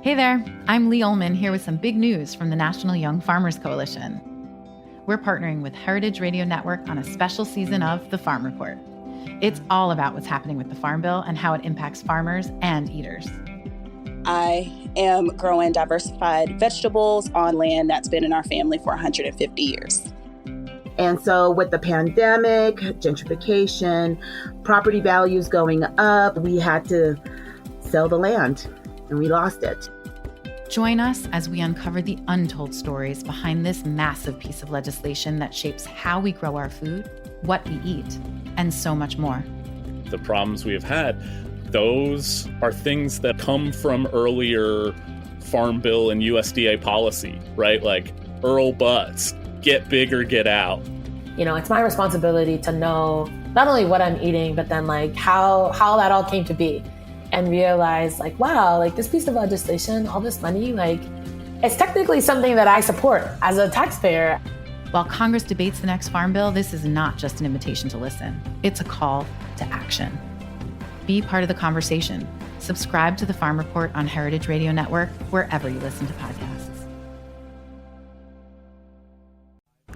Hey there, I'm Lee Ullman here with some big news from the National Young Farmers Coalition. We're partnering with Heritage Radio Network on a special season of The Farm Report. It's all about what's happening with the Farm Bill and how it impacts farmers and eaters. I am growing diversified vegetables on land that's been in our family for 150 years. And so with the pandemic, gentrification, property values going up, we had to sell the land and we lost it. Join us as we uncover the untold stories behind this massive piece of legislation that shapes how we grow our food, what we eat, and so much more. The problems we have had, those are things that come from earlier Farm Bill and USDA policy, right? Like Earl Butts, get big or get out. You know, it's my responsibility to know not only what I'm eating, but then like how that all came to be. And realize like, wow, like this piece of legislation, all this money, like it's technically something that I support as a taxpayer. While Congress debates the next Farm Bill, this is not just an invitation to listen. It's a call to action. Be part of the conversation. Subscribe to the Farm Report on Heritage Radio Network, wherever you listen to podcasts.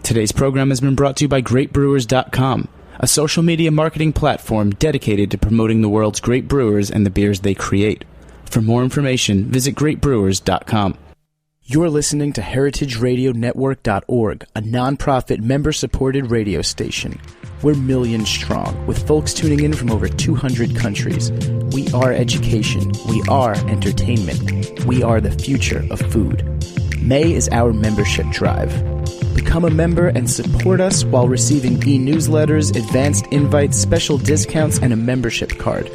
Today's program has been brought to you by GreatBrewers.com, a social media marketing platform dedicated to promoting the world's great brewers and the beers they create. For more information, visit GreatBrewers.com. You're listening to HeritageRadioNetwork.org, a nonprofit member-supported radio station. We're millions strong, with folks tuning in from over 200 countries. We are education. We are entertainment. We are the future of food. May is our membership drive. Become a member and support us while receiving e-newsletters, advanced invites, special discounts, and a membership card.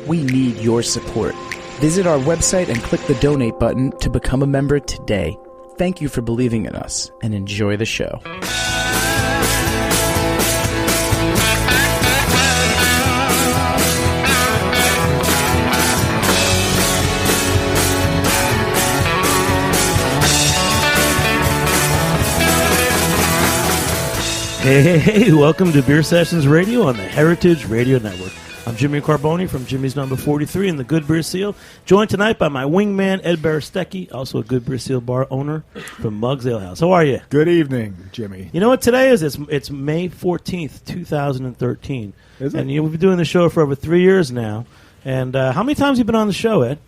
We need your support. Visit our website and click the donate button to become a member today. Thank you for believing in us, and enjoy the show. Hey, welcome to Beer Sessions Radio on the Heritage Radio Network. I'm Jimmy Carboni from Jimmy's Number 43 in the Good Beer Seal, joined tonight by my wingman, Ed Barastecki, also a Good Beer Seal bar owner from Mugg's Alehouse. How are you? Good evening, Jimmy. You know what today is? It's May 14th, 2013. Is it? And we've been doing the show for over 3 years now. And how many times have you been on the show, Ed?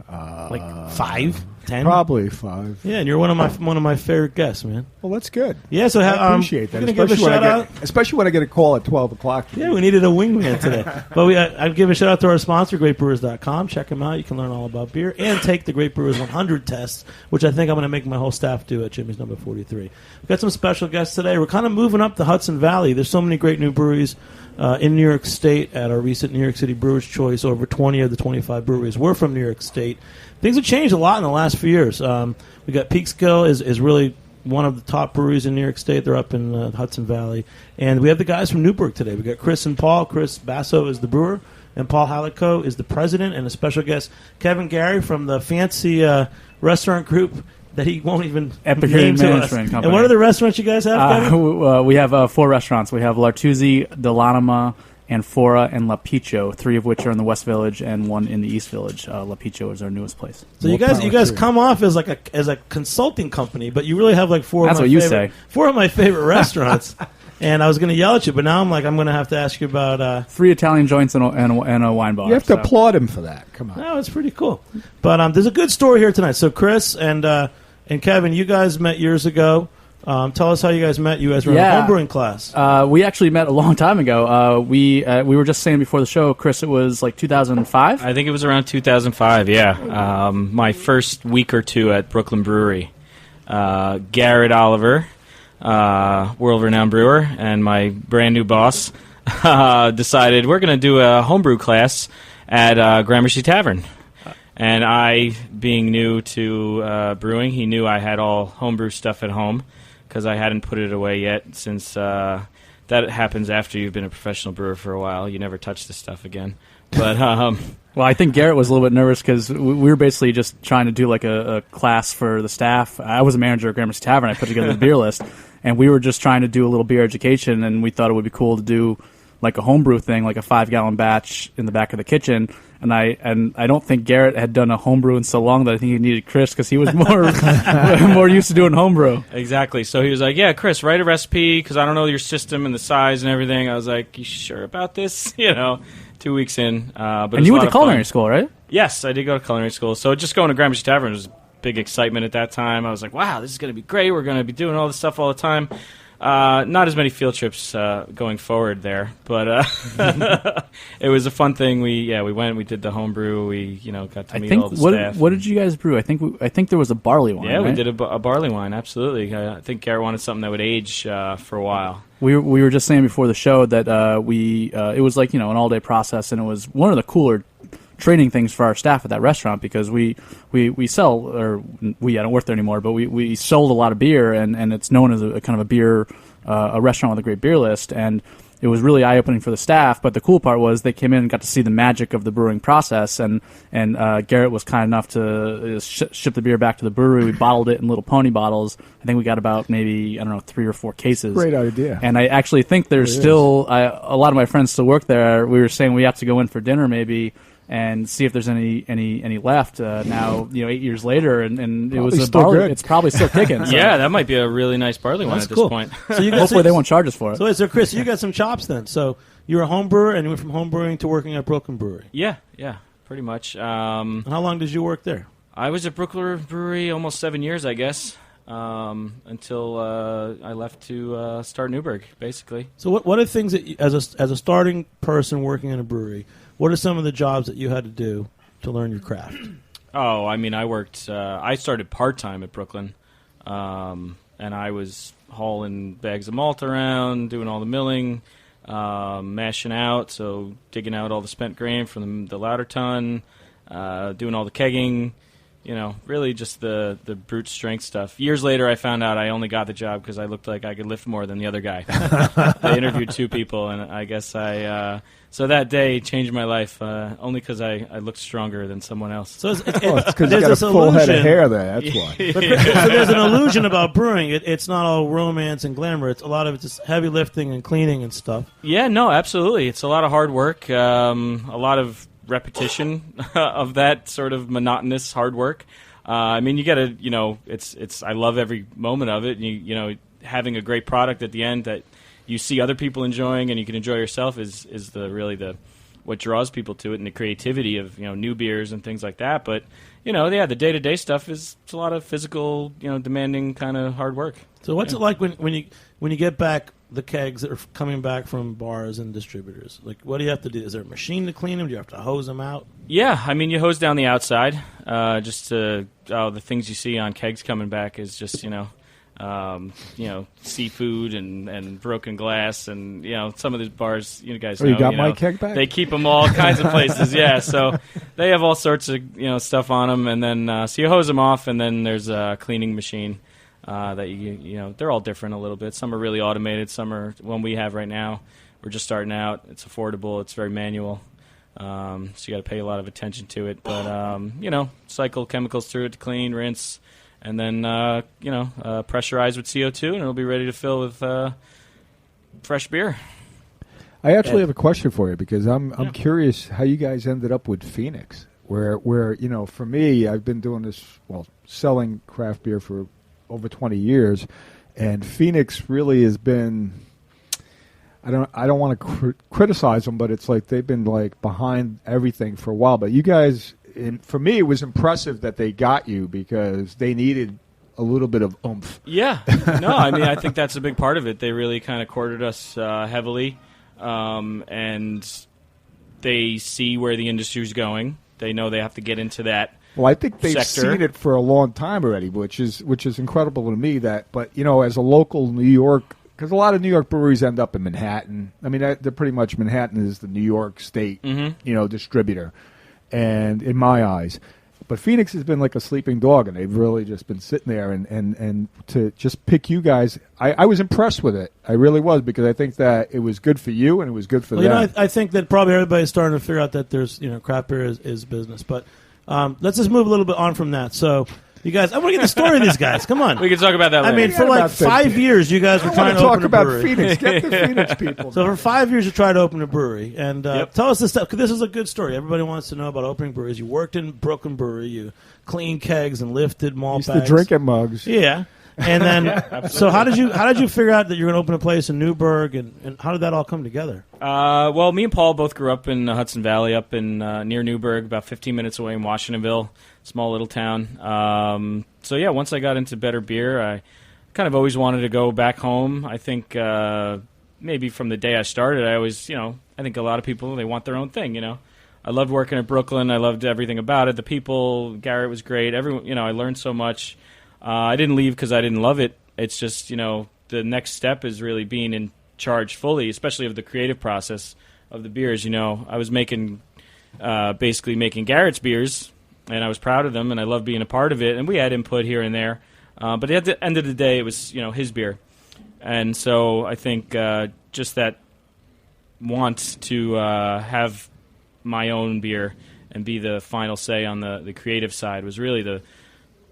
Like 5? 10? Probably 5. Yeah, and you're one of my favorite guests, man. Well, that's good. Yeah, so I appreciate that. Especially when I get a call at 12 o'clock. Yeah, we needed a wingman today. But I'd give a shout out to our sponsor, GreatBrewers.com. Check them out. You can learn all about beer and take the Great Brewers 100 tests, which I think I'm going to make my whole staff do at Jimmy's Number 43. We've got some special guests today. We're kind of moving up the Hudson Valley. There's so many great new breweries in New York State at our recent New York City Brewers' Choice. Over 20 of the 25 breweries were from New York State. Things have changed a lot in the last few years. We got Peekskill is really one of the top breweries in New York State. They're up in the Hudson Valley. And we have the guys from Newburgh today. We got Chris and Paul. Chris Basso is the brewer, and Paul Halico is the president, and a special guest, Kevin Garry from the fancy restaurant group that he won't even Epicurean name to us. Company. And what are the restaurants you guys have, Kevin? We have 4 restaurants. We have L'Artusi, Dell'Anima, Anfora, and La Picho, 3 of which are in the West Village and 1 in the East Village. La Picho is our newest place. So you guys come off as a consulting company, but you really have like 4 That's of my what you favorite, say. 4 of my favorite restaurants. And I was going to yell at you, but now I'm going to have to ask you about 3 Italian joints and a wine bar. You have to applaud him for that. Come on. No, it's pretty cool. But there's a good story here tonight. So Chris and Kevin, you guys met years ago. Tell us how you guys met. You guys were in a homebrewing class. We actually met a long time ago. We were just saying before the show, Chris, it was like 2005? I think it was around 2005, yeah. My first week or 2 at Brooklyn Brewery. Garrett Oliver, world-renowned brewer, and my brand-new boss decided we're going to do a homebrew class at Gramercy Tavern. And I, being new to brewing, he knew I had all homebrew stuff at home, because I hadn't put it away yet, since that happens after you've been a professional brewer for a while. You never touch the stuff again. But well, I think Garrett was a little bit nervous because we were basically just trying to do like a class for the staff. I was a manager at Gramercy Tavern. I put together the beer list, and we were just trying to do a little beer education, and we thought it would be cool to do like a homebrew thing, like a 5-gallon batch in the back of the kitchen. And I don't think Garrett had done a homebrew in so long that I think he needed Chris because he was more used to doing homebrew. Exactly. So he was like, "Yeah, Chris, write a recipe because I don't know your system and the size and everything." I was like, "You sure about this?" 2 weeks in. But and you went to culinary school, right? Yes, I did go to culinary school. So just going to Gramercy Tavern was big excitement at that time. I was like, "Wow, this is going to be great. We're going to be doing all this stuff all the time." Not as many field trips going forward there, but it was a fun thing. We went, we did the homebrew. We got to meet all the staff. What did you guys brew? I think there was a barley wine. Yeah, right? we did a barley wine. Absolutely. I think Garrett wanted something that would age for a while. We were just saying before the show that it was like an all day process, and it was one of the cooler training things for our staff at that restaurant because we sell, or I don't work there anymore, but we sold a lot of beer, and it's known as a kind of a beer a restaurant with a great beer list, and it was really eye-opening for the staff. But the cool part was they came in and got to see the magic of the brewing process, and Garrett was kind enough to ship the beer back to the brewery. We bottled it in little pony bottles. I think we got about maybe 3 or 4 cases. Great idea. And I actually think there's still a lot of my friends still work there. We were saying we have to go in for dinner maybe and see if there's any left now, 8 years later, and it was a barley. Good. It's probably still kicking. So. Yeah, that might be a really nice barley wine at this point. So hopefully they won't charge us for it. So Chris, you got some chops then. So you're a home brewer, and you went from home brewing to working at Brooklyn Brewery. Yeah, pretty much. And how long did you work there? I was at Brooklyn Brewery almost 7 years, I guess, until I left to start Newburgh, basically. So what are things that, as a starting person working in a brewery, what are some of the jobs that you had to do to learn your craft? Oh, I mean, I worked. I started part-time at Brooklyn, and I was hauling bags of malt around, doing all the milling, mashing out, so digging out all the spent grain from the louder ton, doing all the kegging, really just the brute strength stuff. Years later, I found out I only got the job because I looked like I could lift more than the other guy. They interviewed 2 people, and I guess so that day changed my life, only because I looked stronger than someone else. So it's because you got a full head of hair there, that's why. So there's an illusion about brewing. It's not all romance and glamour. It's a lot of it's just heavy lifting and cleaning and stuff. Yeah, no, absolutely. It's a lot of hard work, a lot of repetition of that sort of monotonous hard work. I mean, you got to, it's. I love every moment of it. Having a great product at the end that you see other people enjoying and you can enjoy yourself is really what draws people to it, and the creativity of new beers and things like that. But the day-to-day stuff is a lot of physical, demanding kind of hard work. So what's it like when you get back the kegs that are coming back from bars and distributors? Like, what do you have to do? Is there a machine to clean them? Do you have to hose them out? Yeah, I mean, you hose down the outside. The things you see on kegs coming back is just seafood and broken glass, and some of these bars, you guys know. You got my keg back? They keep them all kinds of places. Yeah, so they have all sorts of stuff on them, and then so you hose them off, and then there's a cleaning machine. That they're all different a little bit. Some are really automated. Some are one we have right now. We're just starting out. It's affordable. It's very manual. So you got to pay a lot of attention to it. But cycle chemicals through it to clean, rinse, and then pressurize with CO2, and it'll be ready to fill with fresh beer. I actually have a question for you because I'm curious how you guys ended up with Phoenix. Where for me, I've been doing this selling craft beer for over 20 years, and Phoenix really has been, I don't want to criticize them, but it's like they've been like behind everything for a while. But you guys, for me, it was impressive that they got you because they needed a little bit of oomph. Yeah. No, I mean, I think that's a big part of it. They really kind of courted us heavily, and they see where the industry's going. They know they have to get into that. Well, I think they've sector. seen it for a long time already, which is incredible to me. But as a local New York, because a lot of New York breweries end up in Manhattan. I mean, they're pretty much Manhattan is the New York State, distributor, and in my eyes. But Phoenix has been like a sleeping dog, and they've really just been sitting there. And to just pick you guys, I was impressed with it. I really was, because I think that it was good for you and it was good for them. I think that probably everybody's starting to figure out that there's craft beer is business, but. Let's just move a little bit on from that. So You guys, I want to get the story of these guys. Come on. We can talk about that later. I mean, for like 5 years, you guys were trying to talk open a about brewery. Phoenix. Get the Phoenix people. So for 5 years, you tried to open a brewery. And tell us this stuff, because this is a good story. Everybody wants to know about opening breweries. You worked in Brooklyn Brewery. You cleaned kegs and lifted malt bags. Used to drink at mugs. Yeah. And then, so how did you figure out that you're going to open a place in Newburgh, and how did that all come together? Well, me and Paul both grew up in Hudson Valley, up in near Newburgh, about 15 minutes away in Washingtonville, small little town. So yeah, once I got into better beer, I kind of always wanted to go back home. I think maybe from the day I started, I always, I think a lot of people, they want their own thing, I loved working at Brooklyn. I loved everything about it. The people, Garrett was great. Everyone, I learned so much. I didn't leave because I didn't love it. It's just, the next step is really being in charge fully, especially of the creative process of the beers. I was basically making Garrett's beers, and I was proud of them, and I loved being a part of it. And we had input here and there. But at the end of the day, it was, his beer. And so I think just that want to have my own beer and be the final say on the creative side was really the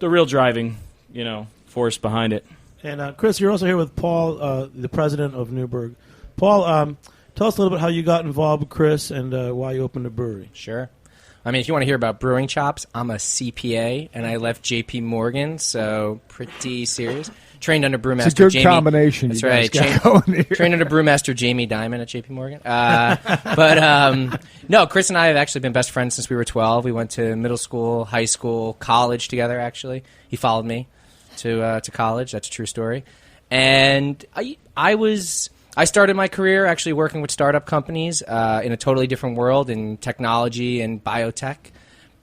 real driving force behind it. And Chris, you're also here with Paul, the president of Newburgh. Paul, tell us a little bit how you got involved with Chris and why you opened a brewery. Sure. I mean, if you want to hear about brewing chops, I'm a CPA, and I left J.P. Morgan, so pretty serious. Trained under brewmaster it's a good Jamie. Combination. That's right. Trained under brewmaster Jamie Dimon at J.P. Morgan. No, Chris and I have actually been best friends since we were 12. We went to middle school, high school, college together. Actually, he followed me to college. That's a true story. And I started my career actually working with startup companies in a totally different world in technology and biotech.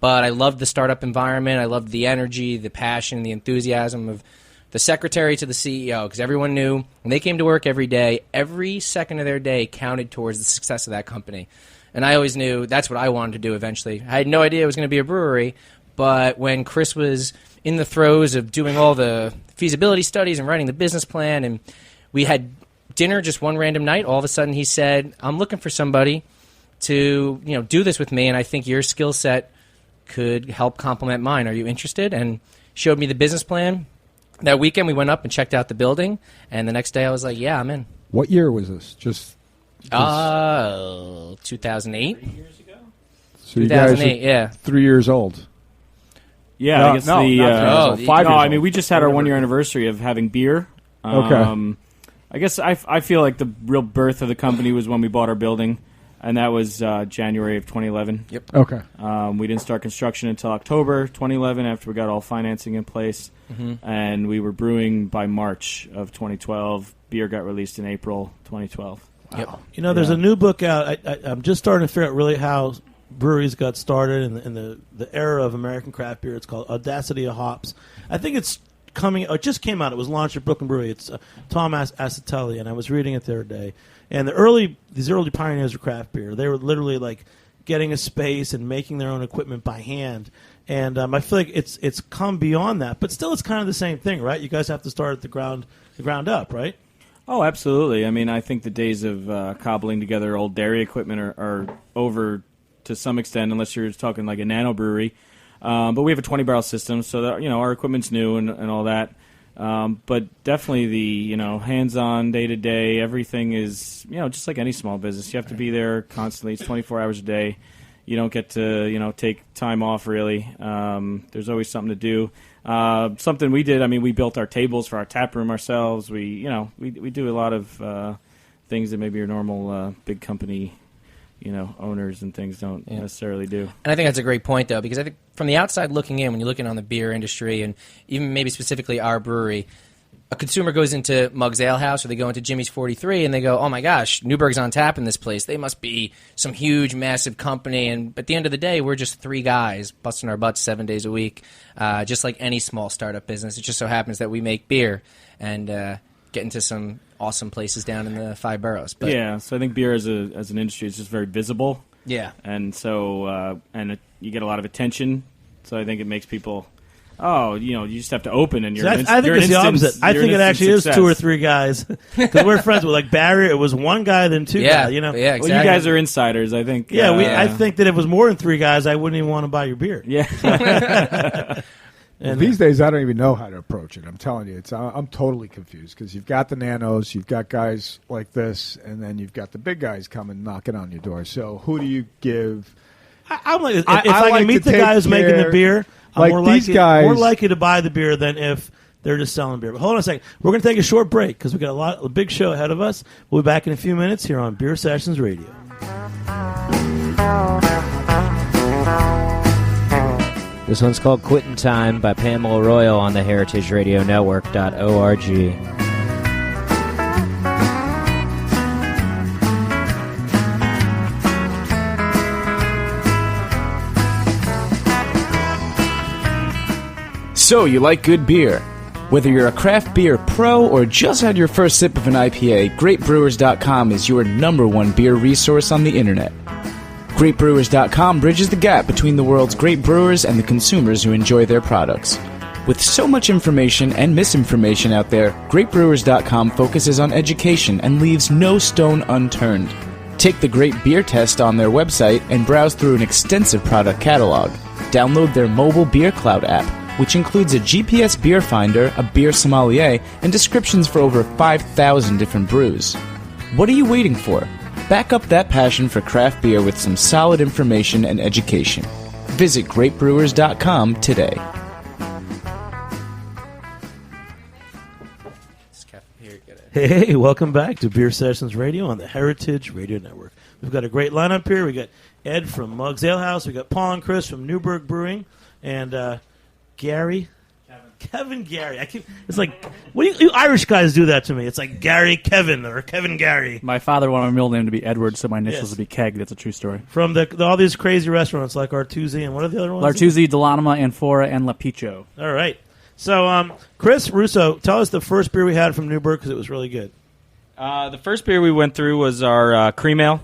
But I loved the startup environment. I loved the energy, the passion, the enthusiasm of the secretary to the CEO, because everyone knew when they came to work every day, every second of their day counted towards the success of that company. And I always knew that's what I wanted to do eventually. I had no idea it was going to be a brewery, but when Chris was in the throes of doing all the feasibility studies and writing the business plan, and we had dinner just one random night, all of a sudden he said, I'm looking for somebody to do this with me, and I think your skill set could help complement mine. Are you interested? And showed me the business plan. That weekend we went up and checked out the building, and the next day I was like, yeah, I'm in. What year was this? Just 2008. 3 years ago? So you guys 2008, yeah. 3 years old. Yeah, No, I guess no, the not 3 years old. 5 years I old. mean, we just had our 1 year anniversary of having beer. Okay. I guess I feel like the real birth of the company was when we bought our building, and that was January of 2011. Yep. Okay. We didn't start construction until October 2011 after we got all financing in place, and we were brewing by March of 2012. Beer got released in April 2012. Yep. There's a new book out. I'm just starting to figure out really how breweries got started in the era of American craft beer. It's called Audacity of Hops. I think it's coming. It just came out. It was launched at Brooklyn Brewery. It's Tom Acitelli, and I was reading it the other day. And these early pioneers of craft beer, they were literally like getting a space and making their own equipment by hand. And I feel like it's come beyond that, but still, it's kind of the same thing, right? You guys have to start at the ground up, right? Oh, absolutely. I mean, I think the days of cobbling together old dairy equipment are over to some extent, unless you're talking like a nano brewery. But we have a 20-barrel system, so that, our equipment's new and all that. But definitely the hands-on, day-to-day, everything is just like any small business. You have to be there constantly. It's 24 hours a day. You don't get to take time off really. There's always something to do. Something we did. I mean, we built our tables for our tap room ourselves. We do a lot of things that maybe your normal big company owners and things don't necessarily do. And I think that's a great point, though, because I think from the outside looking in, when you're looking on the beer industry and even maybe specifically our brewery, a consumer goes into Muggs Alehouse or they go into Jimmy's 43 and they go, oh my gosh, Newburgh's on tap in this place. They must be some huge, massive company. And at the end of the day, we're just three guys busting our butts 7 days a week, just like any small startup business. It just so happens that we make beer and get into some awesome places down in the 5 boroughs. But so I think beer as an industry is just very visible. Yeah. And so you get a lot of attention. So I think it makes people, you just have to open and you're I think it's the opposite. I think it actually is 2 or 3 guys. Because we're friends with, like, Barry, it was 1 guy, then 2 guys, Yeah, exactly. Well, you guys are insiders, I think. Yeah, I think that if it was more than 3 guys, I wouldn't even want to buy your beer. Yeah. And these days, I don't even know how to approach it. I'm telling you, I'm totally confused because you've got the nanos, you've got guys like this, and then you've got the big guys coming knocking on your door. So who do you give? I'm like, if I can meet the guy who's making the beer, I'm more likely to buy the beer than if they're just selling beer. But hold on a second. We're going to take a short break because we got a big show ahead of us. We'll be back in a few minutes here on Beer Sessions Radio. This one's called Quittin' Time by Pamela Royal on the heritageradionetwork.org. So, you like good beer? Whether you're a craft beer pro or just had your first sip of an IPA, GreatBrewers.com is your #1 beer resource on the internet. GreatBrewers.com bridges the gap between the world's great brewers and the consumers who enjoy their products. With so much information and misinformation out there, GreatBrewers.com focuses on education and leaves no stone unturned. Take the Great Beer Test on their website and browse through an extensive product catalog. Download their mobile Beer Cloud app, which includes a GPS beer finder, a beer sommelier, and descriptions for over 5,000 different brews. What are you waiting for? Back up that passion for craft beer with some solid information and education. Visit greatbrewers.com today. Hey, welcome back to Beer Sessions Radio on the Heritage Radio Network. We've got a great lineup here. We got Ed from Mugg's Alehouse. We got Paul and Chris from Newburgh Brewing, and Garry. Kevin Garry. It's like, what do you Irish guys do that to me? It's like Garry Kevin or Kevin Garry. My father wanted my middle name to be Edward, so my initials would be Keg. That's a true story. From all these crazy restaurants like Artusi and what are the other ones? Artusi, Delanima, Amphora, and Lapicho. All right. So, Chris Russo, tell us the first beer we had from Newburgh because it was really good. The first beer we went through was our cream ale.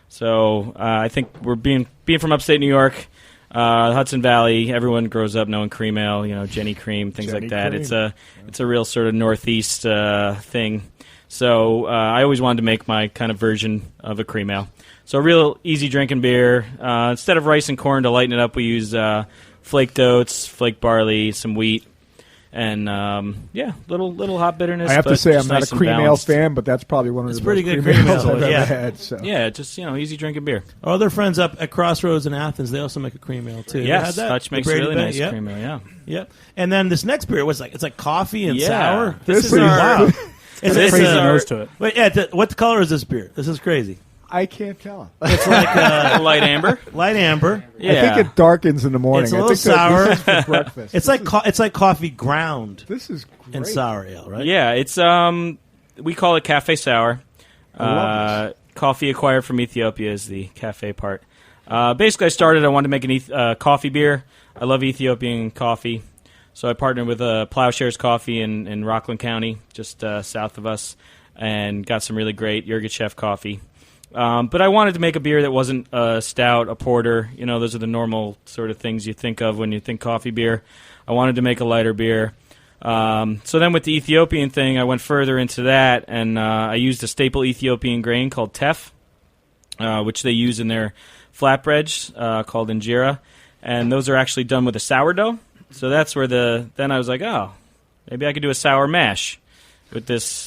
So I think we're being from upstate New York. Hudson Valley, everyone grows up knowing cream ale, Jenny Cream, things like that. Cream. It's a real sort of Northeast thing. So I always wanted to make my kind of version of a cream ale. So a real easy drinking beer. Instead of rice and corn to lighten it up, we use flaked oats, flaked barley, some wheat, and little hot bitterness. I have to say I'm not nice a cream ale fan, but that's probably one of the pretty most good cream ales ale, I've ever had. So. Yeah, just easy drinking beer. Our other friends up at Crossroads in Athens, they also make a cream ale too. Yes, Hutch makes a really nice cream ale. Yeah. Yep. And then this next beer was it's like coffee and sour. This is wow. It's a crazy nose to it. Wait, Ed, what color is this beer? This is crazy. I can't tell. It's like light amber. Light amber. Yeah. I think it darkens in the morning. It's a little sour. This is for breakfast. It's like coffee ground. This is great. And sour ale, right? Yeah, it's we call it cafe sour. Coffee acquired from Ethiopia is the cafe part. Basically, I wanted to make an coffee beer. I love Ethiopian coffee, so I partnered with Plowshares Coffee in Rockland County, just south of us, and got some really great Yirgacheffe coffee. But I wanted to make a beer that wasn't a stout, a porter. Those are the normal sort of things you think of when you think coffee beer. I wanted to make a lighter beer. So then with the Ethiopian thing, I went further into that, and I used a staple Ethiopian grain called teff, which they use in their flatbreads called injera. And those are actually done with a sourdough. So that's where then I was like, maybe I could do a sour mash with this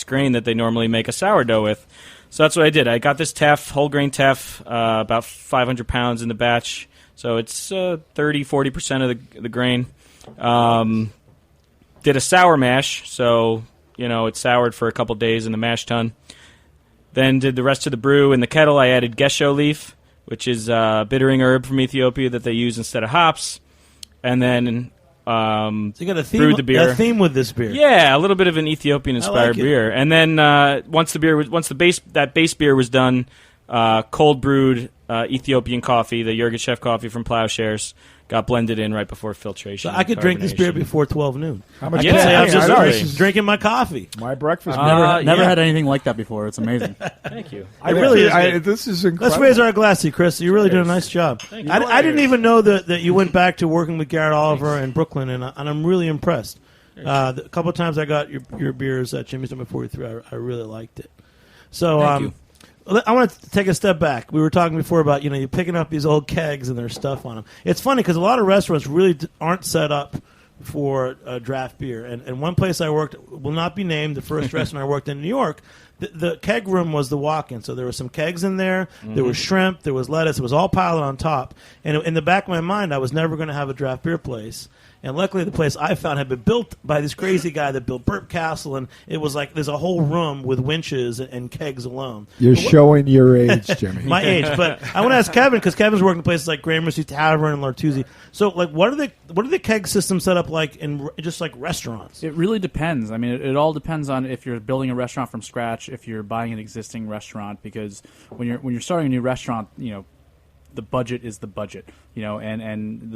grain that they normally make a sourdough with. So that's what I did. I got this teff, whole grain teff, about 500 pounds in the batch. So it's 30-40% of the grain. Did a sour mash, so it soured for a couple days in the mash tun. Then did the rest of the brew in the kettle. I added gesho leaf, which is a bittering herb from Ethiopia that they use instead of hops, and then so you got a theme, brewed the beer. A theme with this beer. Yeah, a little bit of an Ethiopian-inspired beer. And then once that base beer was done, cold brewed Ethiopian coffee, the Yirgacheffe coffee from Plowshares, got blended in right before filtration. So I could drink this beer before 12 noon. How much? I can say I'm just drinking my coffee. My breakfast. Never had anything like that before. It's amazing. Thank you. This is incredible. Let's raise our glass to you, Chris. You really did a nice job. I didn't even know that you went back to working with Garrett Oliver in Brooklyn, and I'm really impressed. A couple of times I got your beers at Jimmy's number 43. I really liked it. So Thank you. I want to take a step back. We were talking before about, you picking up these old kegs and there's stuff on them. It's funny because a lot of restaurants really aren't set up for draft beer. And one place I worked, will not be named, the first restaurant I worked in New York, the keg room was the walk-in. So there were some kegs in there. Mm-hmm. There was shrimp. There was lettuce. It was all piled on top. And in the back of my mind, I was never going to have a draft beer place. And luckily, the place I found had been built by this crazy guy that built Burp Castle, and it was like there's a whole room with winches and kegs alone. You're showing your age, Jimmy. My age, but I want to ask Kevin because Kevin's working in places like Gramercy Tavern and Lartuzzi. So, like, what are the keg systems set up like in just like restaurants? It really depends. I mean, it all depends on if you're building a restaurant from scratch, if you're buying an existing restaurant. Because when you're starting a new restaurant, the budget is the budget, and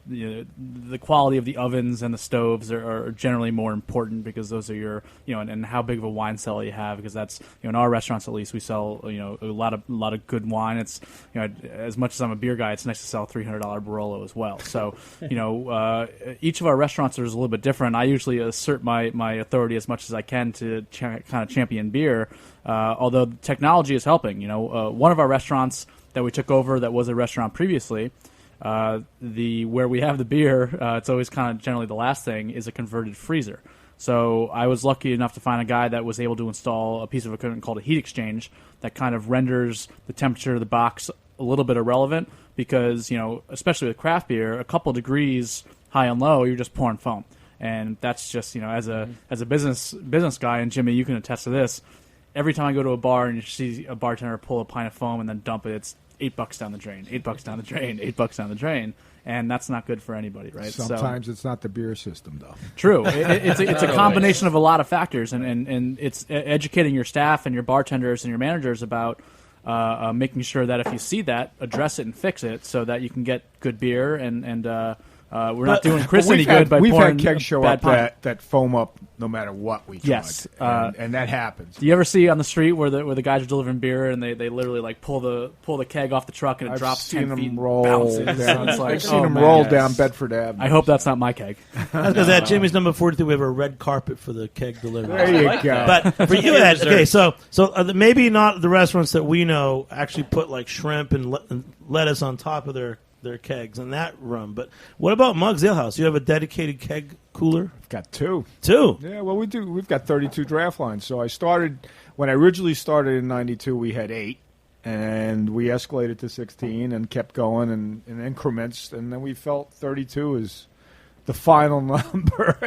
the quality of the ovens and the stoves are generally more important because those are your, and how big of a wine cellar you have, because that's, in our restaurants at least, we sell, a lot of good wine. It's, as much as I'm a beer guy, it's nice to sell $300 Barolo as well. So, each of our restaurants is a little bit different. I usually assert my authority as much as I can to kind of champion beer, although technology is helping. One of our restaurants that we took over that was a restaurant previously, where we have the beer, it's always kind of generally the last thing, is a converted freezer. So I was lucky enough to find a guy that was able to install a piece of equipment called a heat exchange that kind of renders the temperature of the box a little bit irrelevant because, especially with craft beer, a couple degrees high and low, you're just pouring foam. And that's just, as a business guy, and Jimmy, you can attest to this, every time I go to a bar and you see a bartender pull a pint of foam and then dump it, it's $8 down the drain, $8 down the drain, $8 down the drain, and that's not good for anybody, right? Sometimes it's not the beer system, though. True, it's a combination of a lot of factors, and it's educating your staff and your bartenders and your managers about making sure that if you see that, address it and fix it so that you can get good beer and we're not doing Chris any good by pouring. We've had kegs show up that foam up no matter what we tried. Yes, and that happens. Do you ever see on the street where the guys are delivering beer and they literally like pull the keg off the truck and it drops 10 feet and bounces? I've seen them roll down Bedford Avenue. I hope that's not my keg. Because at Jimmy's number 42, we have a red carpet for the keg delivery. There you go. But for you, Ed, okay, so maybe not the restaurants that we know actually put like shrimp and lettuce on top of their kegs in that room. But what about Muggs Alehouse? You have a dedicated keg cooler? I've got two. Yeah, well, we do. We've got 32 draft lines. So when I originally started in 92, we had 8. And we escalated to 16 and kept going in increments. And then we felt 32 is the final number.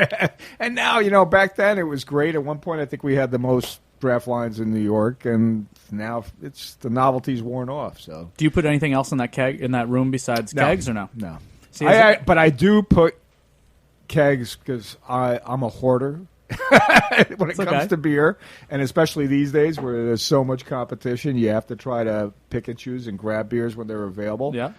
And now, back then it was great. At one point, I think we had the most draft lines in New York, and now the novelty's worn off. So, do you put anything else in that room besides kegs, or no? No. But I do put kegs because I'm a hoarder when it comes to beer, and especially these days where there's so much competition, you have to try to pick and choose and grab beers when they're available. Yeah.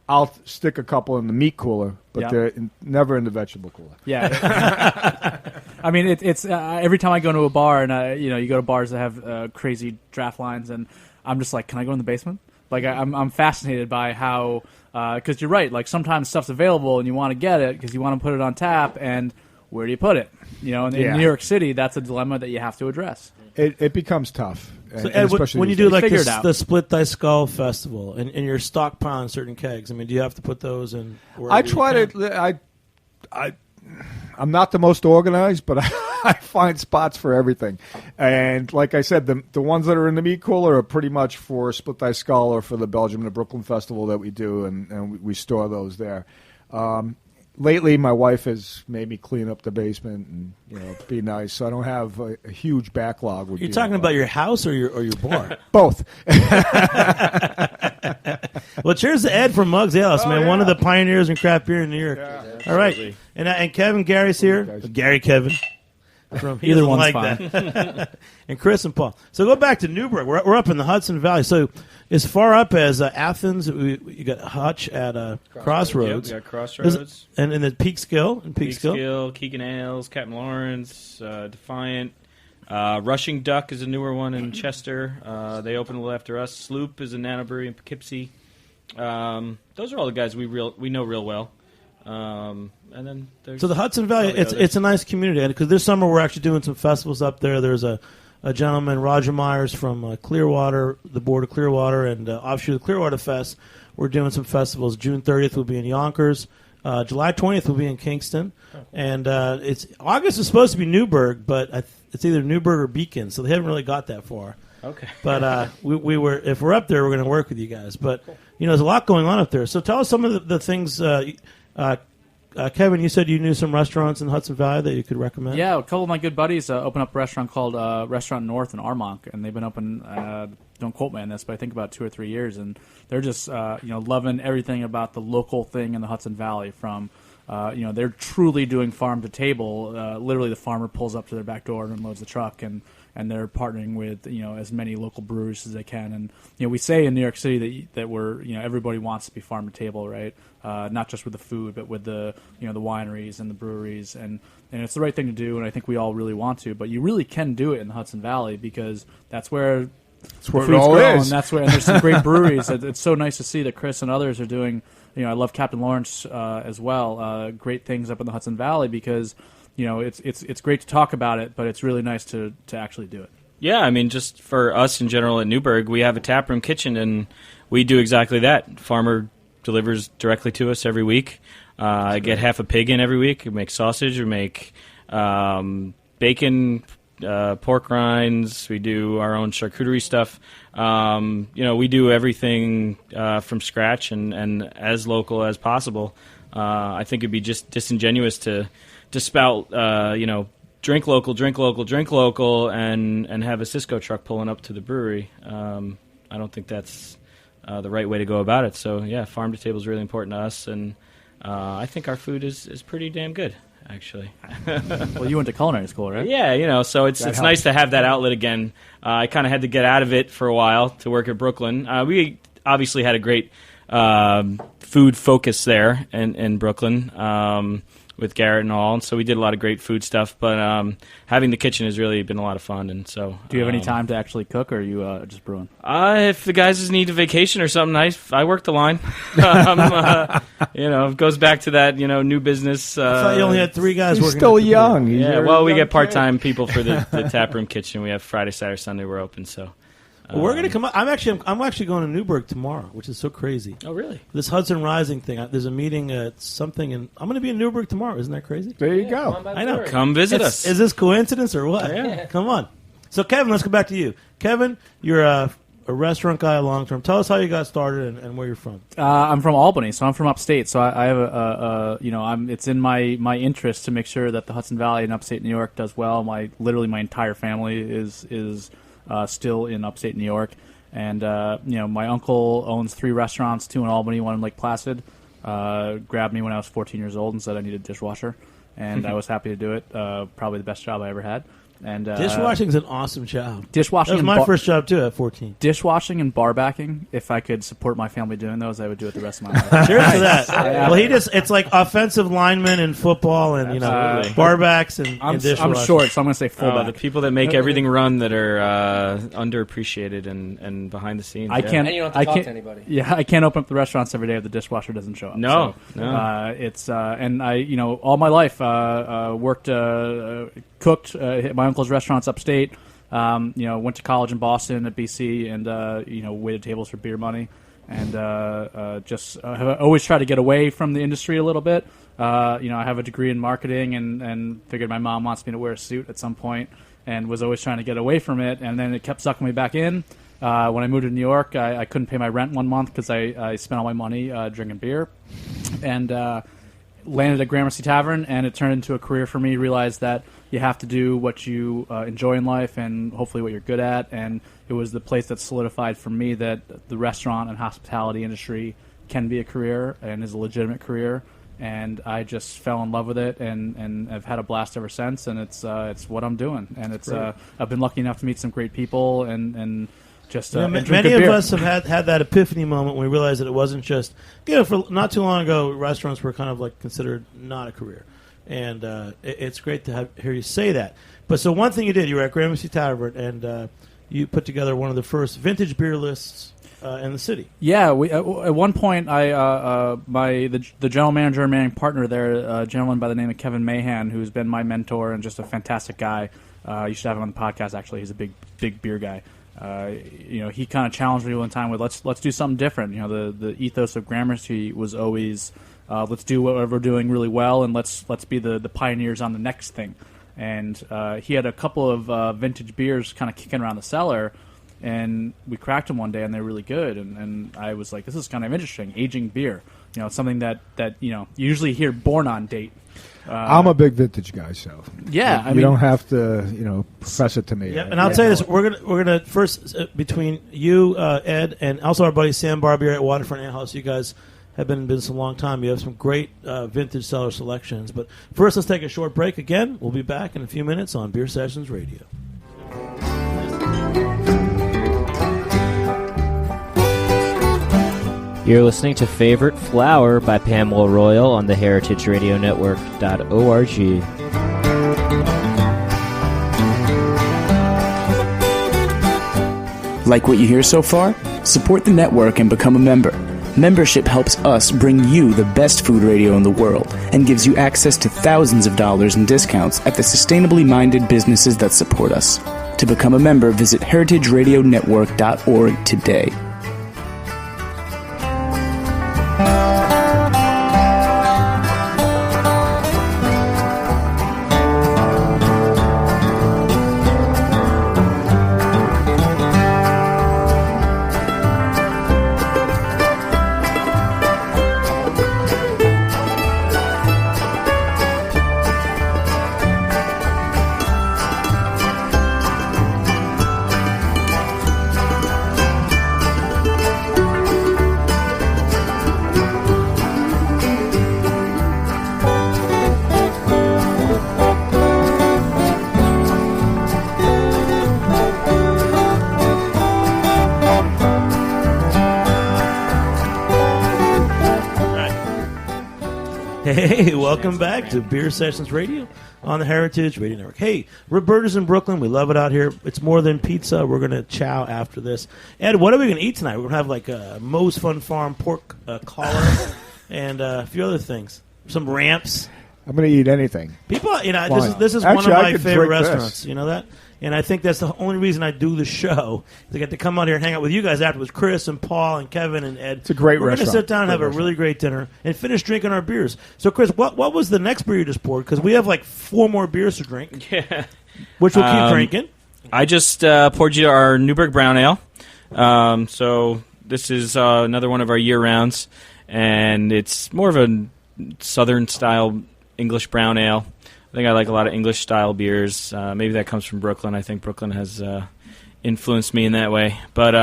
I'll stick a couple in the meat cooler, but they're never in the vegetable cooler. Yeah. I mean, it's every time I go to a bar, and you go to bars that have crazy draft lines, and I'm just like, can I go in the basement? Like, I'm fascinated by how, because you're right, like sometimes stuff's available and you want to get it because you want to put it on tap, and where do you put it? In New York City, that's a dilemma that you have to address. It becomes tough. So, Ed, when you do like the Split Thy Skull Festival and you're stockpiling certain kegs, I mean, do you have to put those in? I try to. I'm not the most organized, but I find spots for everything. And like I said, the ones that are in the meat cooler are pretty much for Split Thy Skull or for the Belgium and the Brooklyn Festival that we do, and we store those there. Lately, my wife has made me clean up the basement and be nice, so I don't have a huge backlog. You're talking about your house or your bar? Both. Well, cheers to Ed from Muggs Alehouse, man. Yeah. One of the pioneers in craft beer in New York. Yeah, all right, and Kevin, Gary's here. Gary, Kevin. From either one's like fine. That. And Chris and Paul. So go back to Newburgh. We're up in the Hudson Valley. So as far up as Athens, you got Hutch at Crossroads. Yep, we got Crossroads. And then Peekskill. Peekskill, Keegan Ales, Captain Lawrence, Defiant. Rushing Duck is a newer one in Chester. They opened a little after us. Sloop is a nano brewery in Poughkeepsie. Those are all the guys we know real well. And then so the Hudson Valley, it's a nice community because this summer we're actually doing some festivals up there. There's a a gentleman, Roger Myers from Clearwater, the board of Clearwater, and offshoot of Clearwater Fest. We're doing some festivals. June 30th will be in Yonkers. July 20th will be in Kingston. And it's August is supposed to be Newburgh, but it's either Newburgh or Beacon, so they haven't really got that far. Okay. But we were, if we're up there, we're going to work with you guys. But, there's a lot going on up there. So tell us some of the things, Kevin, you said you knew some restaurants in Hudson Valley that you could recommend? Yeah, a couple of my good buddies opened up a restaurant called Restaurant North in Armonk, and they've been open, don't quote me on this, but I think about 2 or 3 years, and they're just, loving everything about the local thing in the Hudson Valley from, they're truly doing farm to table. Literally the farmer pulls up to their back door and unloads the truck, and they're partnering with, as many local breweries as they can. And, we say in New York City that we're, everybody wants to be farm to table, right? Not just with the food, but with the, the wineries and the breweries. And it's the right thing to do, and I think we all really want to. But you really can do it in the Hudson Valley because that's where it all is. That's where, and there's some great breweries. It's so nice to see that Chris and others are doing, I love Captain Lawrence as well, great things up in the Hudson Valley because, it's great to talk about it, but it's really nice to actually do it. Yeah, I mean, just for us in general at Newburgh, we have a taproom kitchen, and we do exactly that. Farmer delivers directly to us every week. I get half a pig in every week. We make sausage. We make bacon, pork rinds. We do our own charcuterie stuff. We do everything from scratch and as local as possible. I think it'd be just disingenuous to spout, drink local, and have a Sysco truck pulling up to the brewery. I don't think that's the right way to go about it. So, yeah, farm to table is really important to us, and I think our food is pretty damn good, actually. Well, you went to culinary school, right? Yeah, so it's nice to have that outlet again. I kind of had to get out of it for a while to work at Brooklyn. We obviously had a great food focus there in Brooklyn. With Garrett and all, and so we did a lot of great food stuff. But having the kitchen has really been a lot of fun. And so, do you have any time to actually cook, or are you just brewing? If the guys just need a vacation or something, I work the line. It goes back to that new business. I thought you only had 3 guys He's working. Still young. Yeah, well, we get part-time people for the taproom kitchen. We have Friday, Saturday, Sunday we're open. So. We're gonna come up. I'm actually going to Newburgh tomorrow, which is so crazy. Oh, really? This Hudson Rising thing. There's a meeting at something, and I'm going to be in Newburgh tomorrow. Isn't that crazy? There you go. I know. Come visit us. Is this coincidence or what? Yeah. Come on. So, Kevin, let's go back to you. Kevin, you're a restaurant guy long term. Tell us how you got started and where you're from. I'm from Albany, so I'm from upstate. So I have it's in my interest to make sure that the Hudson Valley and upstate New York does well. My entire family is still in upstate New York. And, my uncle owns 3 restaurants, 2 in Albany, 1 in Lake Placid. Grabbed me when I was 14 years old and said I needed a dishwasher. And I was happy to do it. Probably the best job I ever had. And dishwashing is an awesome job. Dishwashing. That was my first job, too, at 14. Dishwashing and bar backing, if I could support my family doing those, I would do it the rest of my life. Cheers to that. Well, it's like offensive linemen in football and, bar backs and dishwashing. I'm short, so I'm going to say fullback. The people that make everything run that are underappreciated and behind the scenes. And you don't have to talk to anybody. Yeah, I can't open up the restaurants every day if the dishwasher doesn't show up. No. It's and I, all my life worked, cooked at my uncle's restaurants upstate. Went to college in Boston at BC, and waited tables for beer money, and have always tried to get away from the industry a little bit. I have a degree in marketing, and figured my mom wants me to wear a suit at some point, and was always trying to get away from it, and then it kept sucking me back in. When I moved to New York, I couldn't pay my rent 1 month because I spent all my money drinking beer, and landed at Gramercy Tavern, and it turned into a career for me. Realized that you have to do what you enjoy in life and hopefully what you're good at, and it was the place that solidified for me that the restaurant and hospitality industry can be a career and is a legitimate career, and I just fell in love with it, and I've had a blast ever since, and it's what I'm doing, and it's I've been lucky enough to meet some great people and just many of us have had that epiphany moment when we realized that it wasn't just for not too long ago restaurants were kind of like considered not a career, and it's great to hear you say that. But so one thing you were at Gramercy Tavern, and you put together one of the first vintage beer lists in the city. Yeah, we at one point the general manager and managing partner there, a gentleman by the name of Kevin Mahan, who's been my mentor and just a fantastic guy. You should have him on the podcast. Actually, he's a big beer guy. He kind of challenged me one time with let's do something different. The ethos of Gramercy was always let's do what we're doing really well, and let's be the pioneers on the next thing. And he had a couple of vintage beers kind of kicking around the cellar, and we cracked them one day, and they're really good. And I was like, this is kind of interesting, aging beer. It's something that you usually hear born on date. I'm a big vintage guy, so yeah, you don't have to profess it to me. Yeah, and I'll tell you this: we're gonna first between you, Ed, and also our buddy Sam Barbier at Waterfront Alehouse. You guys have been in a long time. You have some great vintage cellar selections. But first, let's take a short break. Again, we'll be back in a few minutes on Beer Sessions Radio. You're listening to Favorite Flower by Pamela Royal on the heritageradionetwork.org. Like what you hear so far? Support the network and become a member. Membership helps us bring you the best food radio in the world and gives you access to thousands of dollars in discounts at the sustainably minded businesses that support us. To become a member, visit heritageradionetwork.org today. Hey, welcome back to Beer Sessions Radio on the Heritage Radio Network. Hey, we're Burgers in Brooklyn. We love it out here. It's more than pizza. We're going to chow after this. Ed, what are we going to eat tonight? We're going to have like a Moe's Fun Farm pork collar and a few other things. Some ramps. I'm going to eat anything. People, Fine. this is Actually, one of I my could favorite drink restaurants. this. You know that? And I think that's the only reason I do the show. To get to come out here and hang out with you guys afterwards, Chris and Paul and Kevin and Ed. It's a great We're restaurant. We're going to sit down and have a really great dinner and finish drinking our beers. So, Chris, what was the next beer you just poured? Because we have like 4 more beers to drink. Yeah. Which we'll keep drinking. I just poured you our Newburgh Brown Ale. So this is another one of our year rounds, and it's more of a southern style English brown ale. I think I like a lot of English style beers. Maybe that comes from Brooklyn. I think Brooklyn has influenced me in that way. But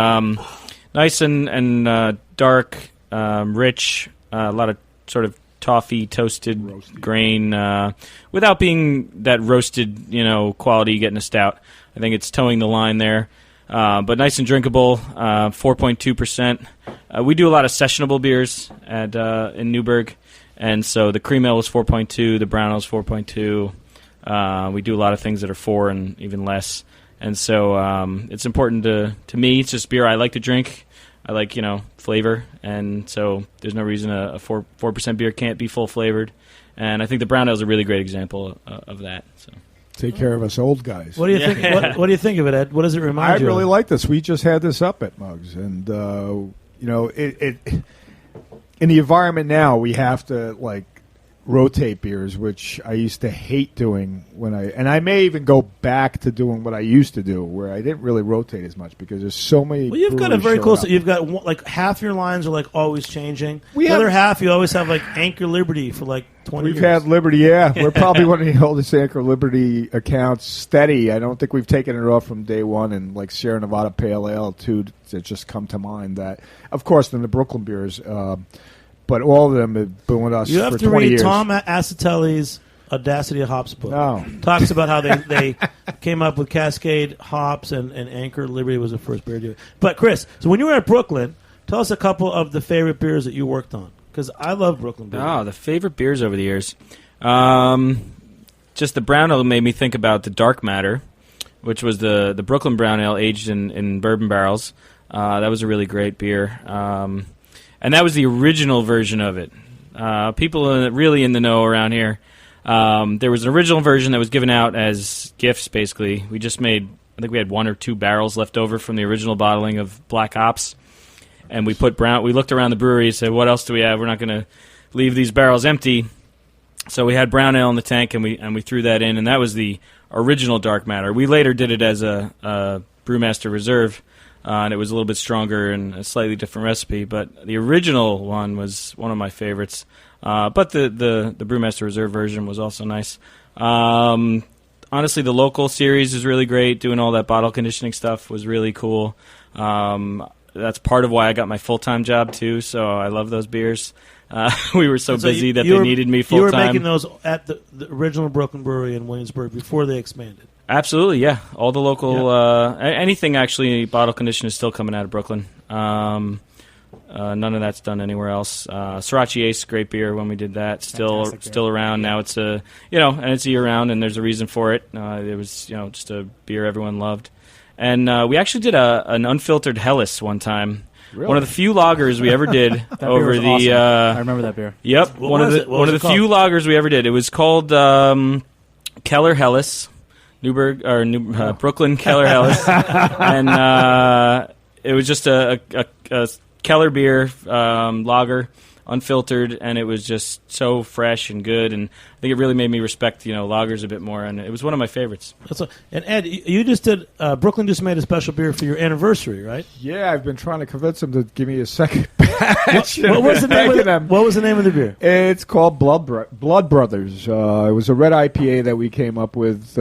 nice and dark, rich, a lot of sort of toffee, toasted roasty grain, without being that roasted, quality getting a stout. I think it's towing the line there. But nice and drinkable, 4.2%. We do a lot of sessionable beers in Newburgh. And so the cream ale is 4.2, the brown ale is 4.2. We do a lot of things that are 4 and even less. And so it's important to me. It's just beer I like to drink. I like, flavor. And so there's no reason a 4% beer can't be full flavored. And I think the brown ale is a really great example of that. So. Take care of us old guys. What do you think? What do you think of it, Ed? What does it remind you? I really like this. We just had this up at Muggs, and it in the environment now, we have to rotate beers, which I used to hate doing and I may even go back to doing what I used to do, where I didn't really rotate as much because there's so many. Well, you've got a very close. You've got half your lines are always changing. The other half you always have Anchor Liberty for 20 years. We've had Liberty, yeah. We're probably one of the oldest Anchor Liberty accounts steady. I don't think we've taken it off from day one, and Sierra Nevada Pale Ale too that just come to mind. That, of course, then the Brooklyn beers. But all of them have been with us for 20 years. You have to read Tom Acitelli's Audacity of Hops book. No. Talks about how they came up with Cascade Hops and Anchor Liberty was the first beer to do it. But, Chris, so when you were at Brooklyn, tell us a couple of the favorite beers that you worked on. Because I love Brooklyn beers. Oh, the favorite beers over the years. Just the brown ale made me think about the Dark Matter, which was the Brooklyn brown ale aged in bourbon barrels. That was a really great beer. And that was the original version of it. People really in the know around here There was an original version that was given out as gifts, basically. We just made, I think we had 1 or 2 barrels left over from the original bottling of Black Ops. And we looked around the brewery and said, what else do we have? We're not going to leave these barrels empty. So we had brown ale in the tank, and we threw that in, and that was the original Dark Matter. We later did it as a Brewmaster Reserve, and it was a little bit stronger and a slightly different recipe. But the original one was one of my favorites. But the Brewmaster Reserve version was also nice. Honestly, the local series is really great. Doing all that bottle conditioning stuff was really cool. That's part of why I got my full-time job, too, so I love those beers. We were so busy that they needed me full-time. You were making those at the original Brooklyn Brewery in Williamsburg before they expanded. Absolutely, yeah. All the local, anything actually, bottle condition is still coming out of Brooklyn. None of that's done anywhere else. Sriracha Ace, great beer when we did that. Still around now. It's and it's year round, and there's a reason for it. It was just a beer everyone loved, and we actually did an unfiltered Helles one time. Really? One of the few lagers we ever did over the. Awesome. I remember that beer. Yep, one of the few lagers we ever did. It was called Keller Helles, Newburgh or Brooklyn Keller Helles, and it was just a Keller beer lager, unfiltered, and it was just so fresh and good, and I think it really made me respect lagers a bit more, and it was one of my favorites. And Ed, you just did Brooklyn just made a special beer for your anniversary, right? Yeah, I've been trying to convince them to give me a second batch. What was the name of the beer? It's called Blood Brothers. It was a red IPA that we came up with.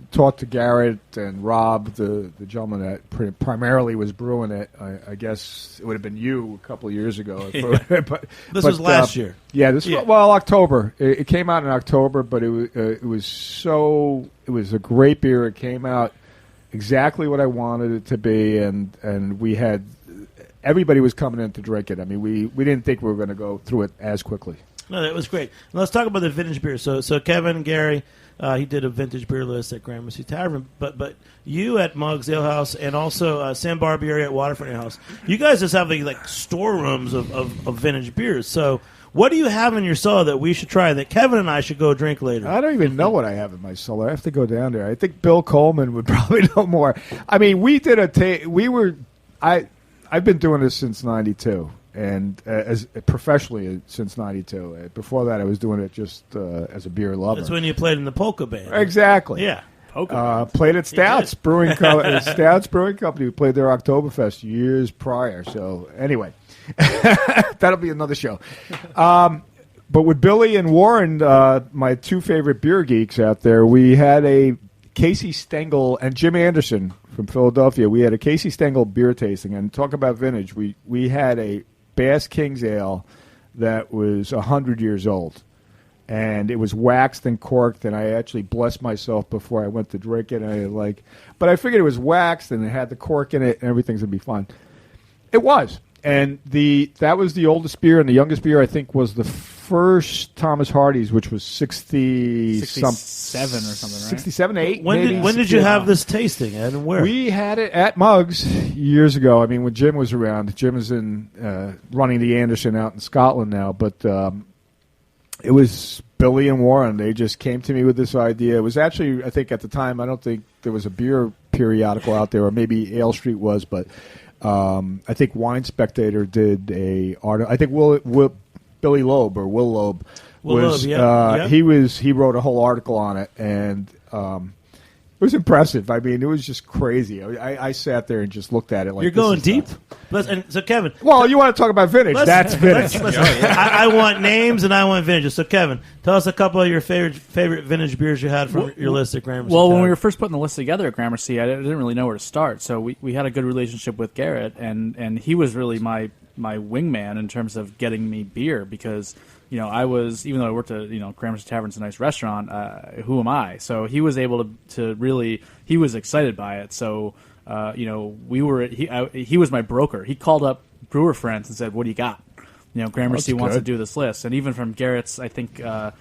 Talked to Garrett and Rob, the gentleman that primarily was brewing it. I guess it would have been you a couple of years ago. but this was last year. Yeah, October. It came out in October, but it was a great beer. It came out exactly what I wanted it to be, and we had everybody was coming in to drink it. I mean, we didn't think we were going to go through it as quickly. No, that was great. Now, let's talk about the vintage beer. So Kevin and Garry. He did a vintage beer list at Gramercy Tavern, but you at Muggs Alehouse and also Sam Barbieri at Waterfront Alehouse, you guys just have like storerooms of vintage beers. So what do you have in your cellar that we should try that Kevin and I should go drink later? I don't even know what I have in my cellar. I have to go down there. I think Bill Coleman would probably know more. I mean, we did I've been doing this since '92. And as professionally since '92. Before that, I was doing it just as a beer lover. That's when you played in the polka band. Exactly. Yeah. Played at Stouts Brewing Company. Stouts Brewing Company. We played their Oktoberfest years prior. So anyway, that'll be another show. But with Billy and Warren, my two favorite beer geeks out there, we had a Casey Stengel and Jim Anderson from Philadelphia. We had a Casey Stengel beer tasting. And talk about vintage. We had a Bass King's Ale that was 100 years old, and it was waxed and corked, and I actually blessed myself before I went to drink it. And but I figured it was waxed and it had the cork in it, and everything's gonna be fine. It was, and that was the oldest beer, and the youngest beer I think was the first Thomas Hardy's, which was 67 or something, right? 67, 8. When did you have this tasting, Ed, and where? We had it at Muggs years ago. I mean, when Jim was around. Jim is running the Anderson out in Scotland now, but it was Billy and Warren. They just came to me with this idea. It was actually, I think at the time, I don't think there was a beer periodical out there, or maybe Ale Street was, but I think Wine Spectator did a article. I think Billy Loeb or Will Loeb he wrote a whole article on it, and it was impressive. I mean, it was just crazy. I sat there and just looked at it like, you're going deep. And so Kevin, well, you want to talk about vintage? That's vintage. I want names and I want vintage. So Kevin, tell us a couple of your favorite vintage beers you had from your list at Gramercy. Well, when we were first putting the list together at Gramercy, I didn't really know where to start. So we had a good relationship with Garrett, and he was really my wingman in terms of getting me beer, because I was, even though I worked at Gramercy Tavern's a nice restaurant, who am I? So he was able to really, he was excited by it. So he was my broker. He called up brewer friends and said, "What do you got? Gramercy wants to do this list." And even from Garrett's, I think at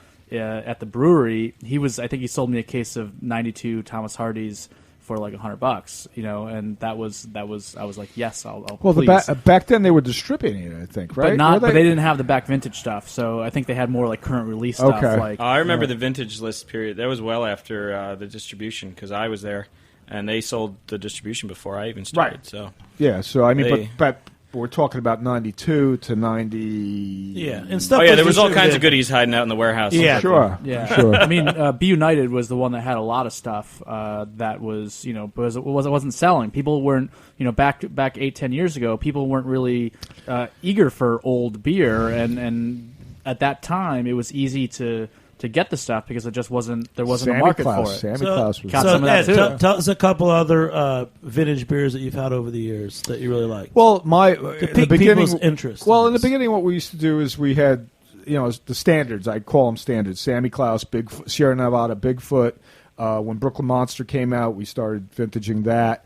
the brewery, he sold me a case of '92 Thomas Hardy's for like $100, you know, and that was I was like, yes, I'll Well, please. back then they were distributing it, I think, right? But they didn't have the back vintage stuff, so I think they had more like current release stuff. Okay. Like, I remember the vintage list period. That was well after the distribution because I was there, and they sold the distribution before I even started. Right. So yeah, so I mean, but we're talking about 92 to 90. Yeah, and stuff. Oh yeah, was there was all kinds distributed. of goodies hiding out in the warehouse. Yeah. Sure. Yeah, Sure. I mean, Be United was the one that had a lot of stuff that was, you know, because it wasn't selling. People weren't, you know, back 8-10 years ago, people weren't really eager for old beer, and at that time, it was easy to get the stuff because it just wasn't a market for it. Sammy Klaus was. Got So, some of that, Ed, too. tell us a couple other vintage beers that you've had over the years that you really like. Well, to pique people's interest. Well, in the beginning, what we used to do is we had, you know, the standards. I'd call them standards. Sammy Klaus, Sierra Nevada, Bigfoot. When Brooklyn Monster came out, we started vintaging that.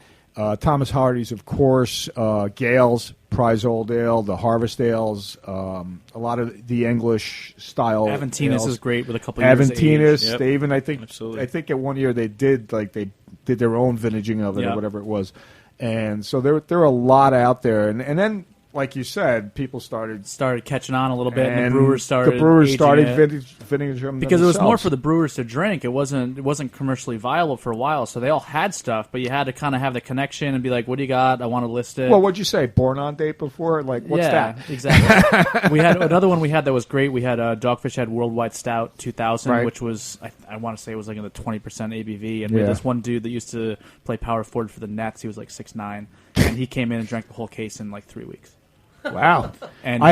Thomas Hardy's, of course. Gale's, Prize Old Ale, the Harvest Ales, a lot of the English style. Aventinus ales. is great with a couple years of age. Aventinus. Yep. They even, I think at one year they did their own vintaging of it or whatever it was, and so there are a lot out there, and then. Like you said, people started catching on a little bit, and the brewers started vintaging them because it was more themselves. for the brewers to drink. It wasn't commercially viable for a while, so they all had stuff, but you had to kind of have the connection and be like, "What do you got? I want to list it." Well, what'd you say? Born on date before? Like, what's that? Exactly. We had another one we had that was great. We had Dogfish had Worldwide Stout 2000, Right. which was I want to say it was like in the 20% ABV, and we had this one dude that used to play power forward for the Nets. He was like 6'9", and he came in and drank the whole case in like 3 weeks. Wow. And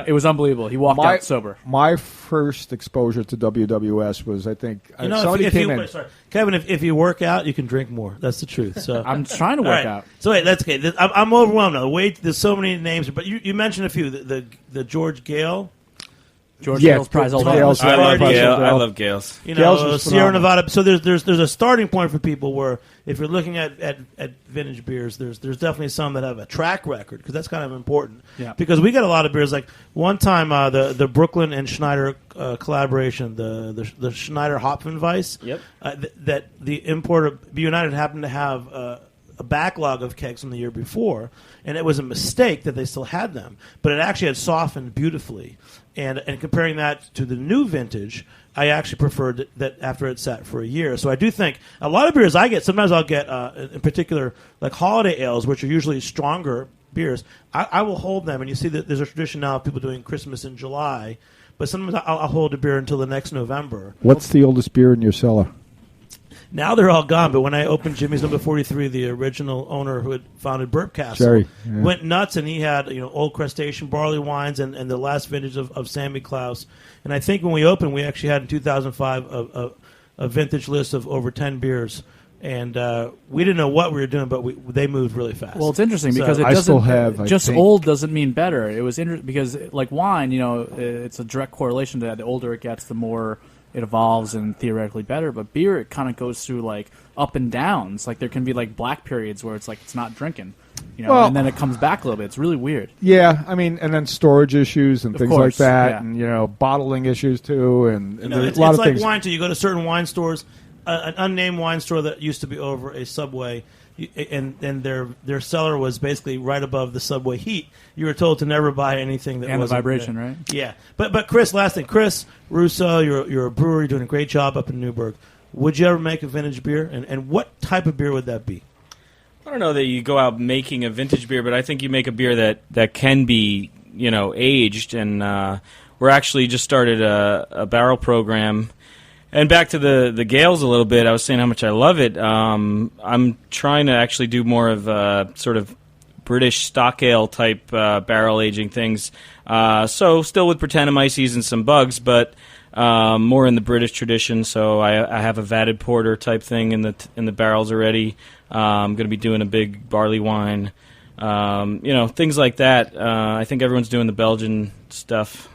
it was unbelievable. He walked out sober. My first exposure to WWS was, I think, somebody if came you, in. sorry, Kevin, if you work out, you can drink more. That's the truth. So I'm trying to work out. So wait, that's okay. I'm overwhelmed now. Wait, there's so many names, but you mentioned a few. The George Gale. Gale's Prize Old Ale. I love Gale's. You Gale's know, was Sierra phenomenal. Nevada. So there's a starting point for people where if you're looking at vintage beers, there's definitely some that have a track record because that's kind of important. Yeah. Because we got a lot of beers. Like one time, the Brooklyn and Schneider collaboration, the Schneider Hopfenweiss. Yep. That the importer B United happened to have a backlog of kegs from the year before, and it was a mistake that they still had them, but it actually had softened beautifully. And comparing that to the new vintage, I actually preferred that after it sat for a year. So I do think a lot of beers I get, sometimes I'll get, in particular, like holiday ales, which are usually stronger beers. I will hold them, and you see that there's a tradition now of people doing Christmas in July, but sometimes I'll hold a beer until the next November. What's the oldest beer in your cellar? Now they're all gone, but when I opened Jimmy's Number 43, the original owner who had founded Burp Castle Jerry, yeah. went nuts, and he had old crustacean barley wines and the last vintage of Sammy Klaus. And I think when we opened, we actually had in 2005 a vintage list of over 10 beers. And we didn't know what we were doing, but they moved really fast. Well, it's interesting because it I still doesn't have, I just think- old doesn't mean better. It was because like wine, it's a direct correlation to that. The older it gets, the more it evolves and theoretically better. But beer, it kind of goes through like up and downs. Like there can be like black periods where it's like it's not drinking, Well- and then it comes back a little bit. It's really weird. Yeah, I mean, and then storage issues and Of things course, like that, yeah. and bottling issues too, and there's it's a lot of like things. wine too. You go to certain wine stores, an unnamed wine store that used to be over a Subway, and their cellar was basically right above the Subway heat. You were told to never buy anything that And the wasn't vibration, there. right? Yeah, but Chris, last thing, Chris Russo, you're a brewer, you're doing a great job up in Newburgh. Would you ever make a vintage beer, and what type of beer would that be? I don't know that you go out making a vintage beer, but I think you make a beer that can be, aged. And we're actually just started a barrel program. And back to the Gales a little bit, I was saying how much I love it. I'm trying to actually do more of sort of British stock ale type barrel aging things. So still with Brettanomyces and some bugs, but more in the British tradition. So I have a vatted porter type thing in the barrels already. I'm going to be doing a big barley wine. Things like that. I think everyone's doing the Belgian stuff.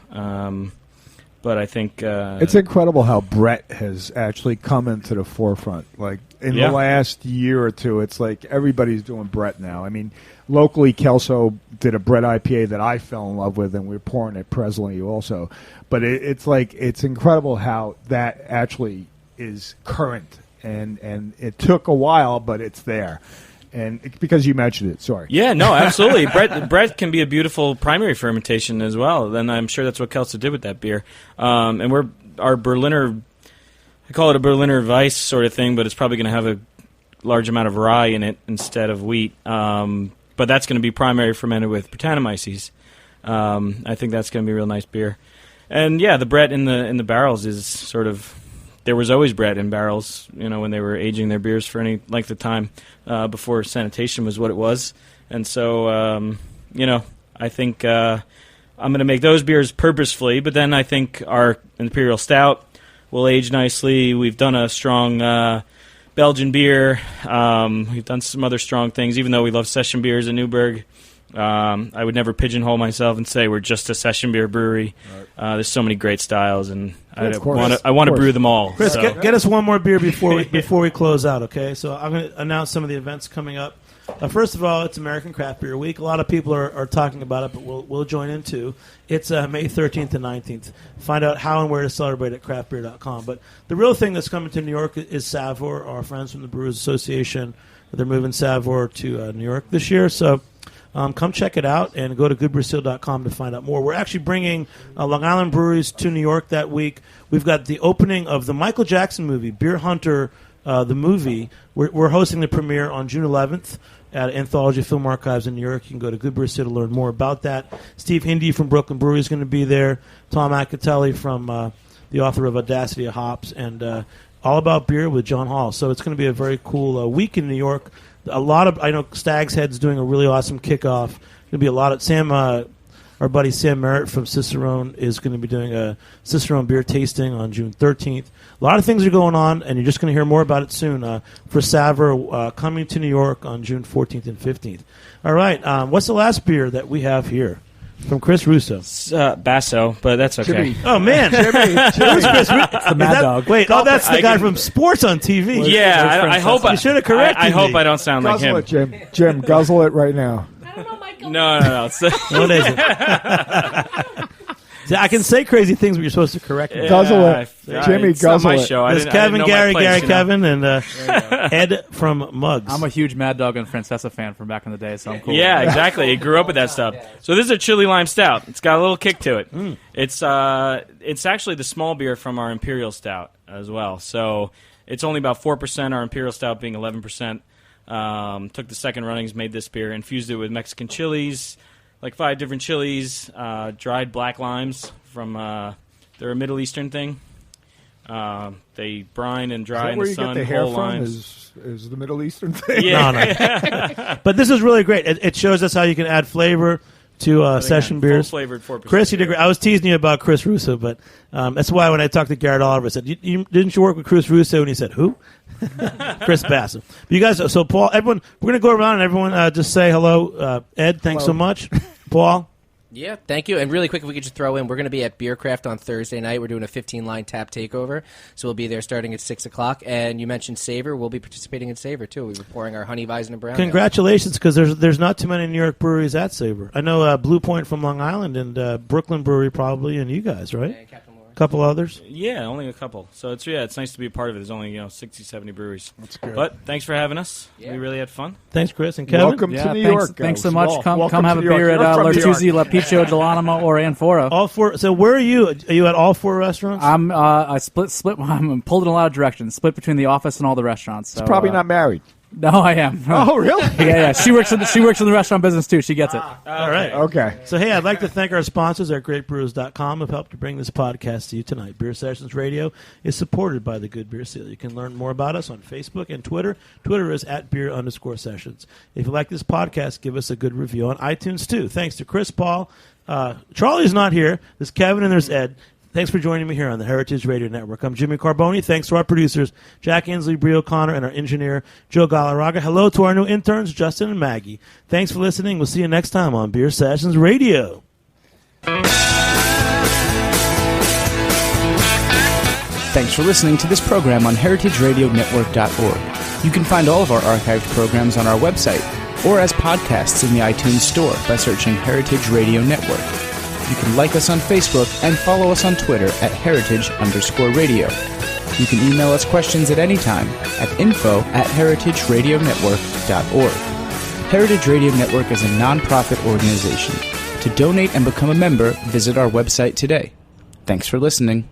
But I think it's incredible how Brett has actually come into the forefront. Like in the last year or two, it's like everybody's doing Brett now. I mean, locally, Kelso did a Brett IPA that I fell in love with, and we were pouring it presently also. But it's incredible how that actually is current and it took a while, but it's there. And because you mentioned it, sorry. Yeah, no, absolutely. Brett can be a beautiful primary fermentation as well. And I'm sure that's what Kelsa did with that beer. And our Berliner, I call it a Berliner Weiss sort of thing, but it's probably going to have a large amount of rye in it instead of wheat. But that's going to be primary fermented with Brettanomyces. I think that's going to be a real nice beer. And yeah, the Brett in the barrels is sort of. There was always Brett in barrels, when they were aging their beers for any length of time before sanitation was what it was. And so, I think I'm going to make those beers purposefully, but then I think our Imperial Stout will age nicely. We've done a strong Belgian beer. We've done some other strong things, even though we love session beers in Newburgh. I would never pigeonhole myself and say we're just a session beer brewery. Right. There's so many great styles, and I want to brew them all. Chris, so. get us one more beer before we close out, okay? So I'm going to announce some of the events coming up. First of all, it's American Craft Beer Week. A lot of people are talking about it, but we'll join in too. It's May 13th and 19th. Find out how and where to celebrate at craftbeer.com. But the real thing that's coming to New York is Savor, our friends from the Brewers Association. They're moving Savor to New York this year, so come check it out and go to goodbrewsteel.com to find out more. We're actually bringing Long Island breweries to New York that week. We've got the opening of the Michael Jackson movie, Beer Hunter, the movie. We're hosting the premiere on June 11th at Anthology Film Archives in New York. You can go to Good Brew Steel to learn more about that. Steve Hindy from Brooklyn Brewery is going to be there. Tom Acatelli from the author of Audacity of Hops, and All About Beer with John Hall. So it's going to be a very cool week in New York. I know Stag's Head's doing a really awesome kickoff. Going to be a lot of our buddy Sam Merritt from Cicerone is going to be doing a Cicerone beer tasting on June 13th. A lot of things are going on, and you're just going to hear more about it soon. For Savor, coming to New York on June 14th and 15th. All right, what's the last beer that we have here? From Chris Russo. Basso, but that's okay. Jimmy. Oh, man. Jimmy. It's the Mad Dog. Wait, that's the guy from sports on TV. Yeah, I hope you should have corrected I hope me. I don't sound guzzle like him. It, Jim, guzzle it right now. No. What is it? See, I can say crazy things, but you're supposed to correct me. Guzzle it. Jimmy, guzzle it. There's Kevin, Gary, Kevin, and Ed from Muggs. I'm a huge Mad Dog and Francesa fan from back in the day, so I'm cool. Yeah, exactly. He grew up with that stuff. So this is a chili lime stout. It's got a little kick to it. It's actually the small beer from our Imperial Stout as well. So it's only about 4%, our Imperial Stout being 11%. Took the second runnings, made this beer, infused it with Mexican chilies, like 5 different chilies, dried black limes from they're a Middle Eastern thing. They brine and dry in the sun. Is that where you get the hair from? Is the Middle Eastern thing? Yeah. No. But this is really great. It shows us how you can add flavor to session beers. Full-flavored 4%. Chris, you did great. I was teasing you about Chris Russo, but that's why when I talked to Garrett Oliver, I said, didn't you work with Chris Russo? And he said, who? Chris Basso. But you guys, so Paul, everyone, we're going to go around and everyone just say hello. Ed, thanks so much. Paul? Yeah, thank you. And really quick, if we could just throw in, we're going to be at Beercraft on Thursday night. We're doing a 15-line tap takeover, so we'll be there starting at 6 o'clock. And you mentioned Savor. We'll be participating in Savor, too. We were pouring our Honey Weizen and Brown. Congratulations, because there's not too many New York breweries at Savor. I know Blue Point from Long Island and Brooklyn Brewery probably, and you guys, right? And Captain Morgan. Couple others? Yeah, only a couple. So it's nice to be a part of it. There's only 60, 70 breweries. That's good. But thanks for having us. Yeah. We really had fun. Thanks, Chris. And Kevin? Welcome to New York. Thanks so guys. much. Come Welcome have to a New York. beer at You're from New Lartuzi, York. Lapiccio, Delanimo, or Anfora. All 4. So where are you? Are you at all 4 restaurants? I split. I'm pulled in a lot of directions. Split between the office and all the restaurants. So, He's probably not married. No, I am. Oh, really? Yeah. She works in the restaurant business too. She gets it. All right. Okay. So, hey, I'd like to thank our sponsors at GreatBrews.com who've helped to bring this podcast to you tonight. Beer Sessions Radio is supported by the Good Beer Seal. You can learn more about us on Facebook and Twitter. Twitter is @beer_sessions. If you like this podcast, give us a good review on iTunes, too. Thanks to Chris, Paul. Charlie's not here. There's Kevin and there's Ed. Thanks for joining me here on the Heritage Radio Network. I'm Jimmy Carboni. Thanks to our producers, Jack Inslee, Brie O'Connor, and our engineer, Joe Galarraga. Hello to our new interns, Justin and Maggie. Thanks for listening. We'll see you next time on Beer Sessions Radio. Thanks for listening to this program on heritageradionetwork.org. You can find all of our archived programs on our website or as podcasts in the iTunes Store by searching Heritage Radio Network. You can like us on Facebook and follow us on Twitter @heritage_radio. You can email us questions at any time at info@heritageradionetwork.org. Heritage Radio Network is a non-profit organization. To donate and become a member, visit our website today. Thanks for listening.